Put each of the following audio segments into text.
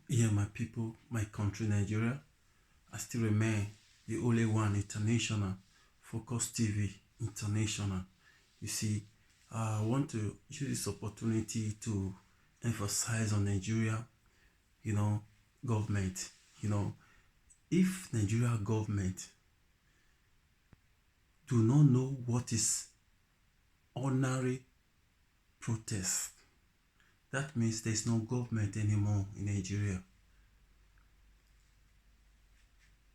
Yeah, my people, my country, Nigeria, I still remain the only one international, Focus TV International. You see, I want to use this opportunity to emphasize on Nigeria, you know, government. You know, if Nigeria government do not know what is ordinary protest, that means there's no government anymore in Nigeria.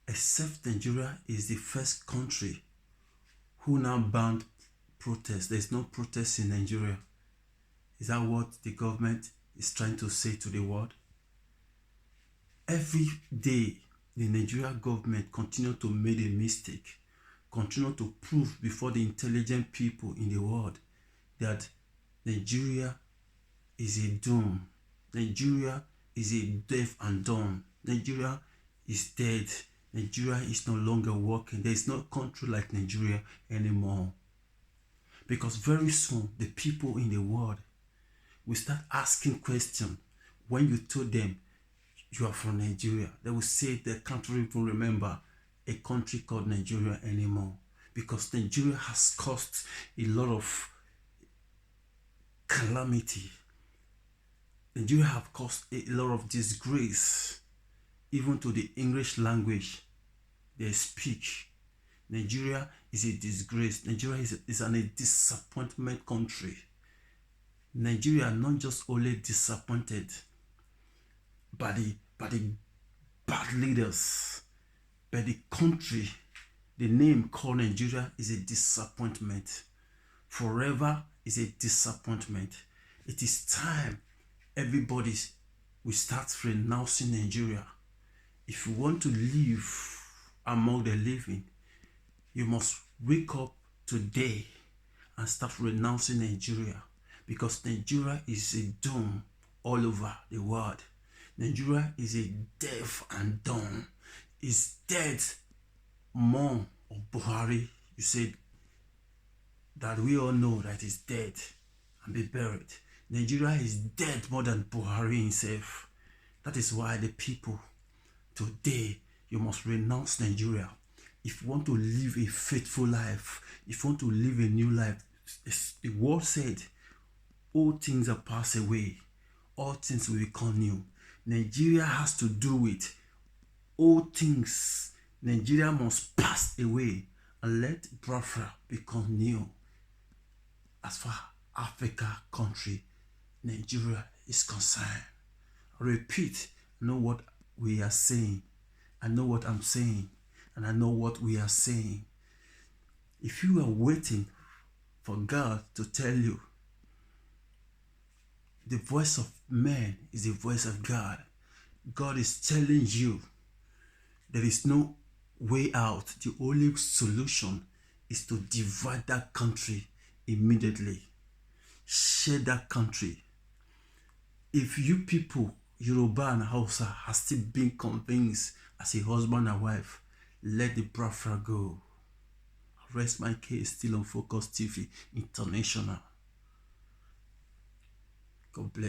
Except Nigeria is the first country who now banned protest. There's no protest in Nigeria. Is that what the government is trying to say to the world? Every day, the Nigerian government continue to make a mistake, continue to prove before the intelligent people in the world that Nigeria is a doom. Nigeria is a deaf and dumb. Nigeria is dead. Nigeria is no longer working. There is no country like Nigeria anymore. Because very soon, the people in the world will start asking questions. When you told them you are from Nigeria, they will say they can't even remember a country called Nigeria anymore. Because Nigeria has caused a lot of calamity. Nigeria have caused a lot of disgrace, even to the English language they speak. Nigeria is a disgrace. Nigeria is a disappointment country. Nigeria not just only disappointed by the bad leaders, but the country, the name called Nigeria is a disappointment. Forever is a disappointment. It is time everybody will start renouncing Nigeria. If you want to live among the living, you must wake up today and start renouncing Nigeria, because Nigeria is a doom all over the world. Nigeria is a deaf and dumb. It's dead. More of Buhari, you said that we all know that he's dead and be buried. Nigeria is dead more than Buhari himself. That is why the people today, you must renounce Nigeria. If you want to live a faithful life, if you want to live a new life, the word said, all things are passed away, all things will become new. Nigeria has to do it. All things, Nigeria must pass away and let Biafra become new. As far as Africa country, Nigeria is concerned. I repeat, I know what we are saying. I know what I'm saying. And I know what we are saying. If you are waiting for God to tell you, the voice of man is the voice of God. God is telling you there is no way out. The only solution is to divide that country immediately. Share that country. If you people, Yoruba and Hausa, are still being convinced as a husband and wife, let the Biafra go. Rest my case still on Focus TV International. God bless.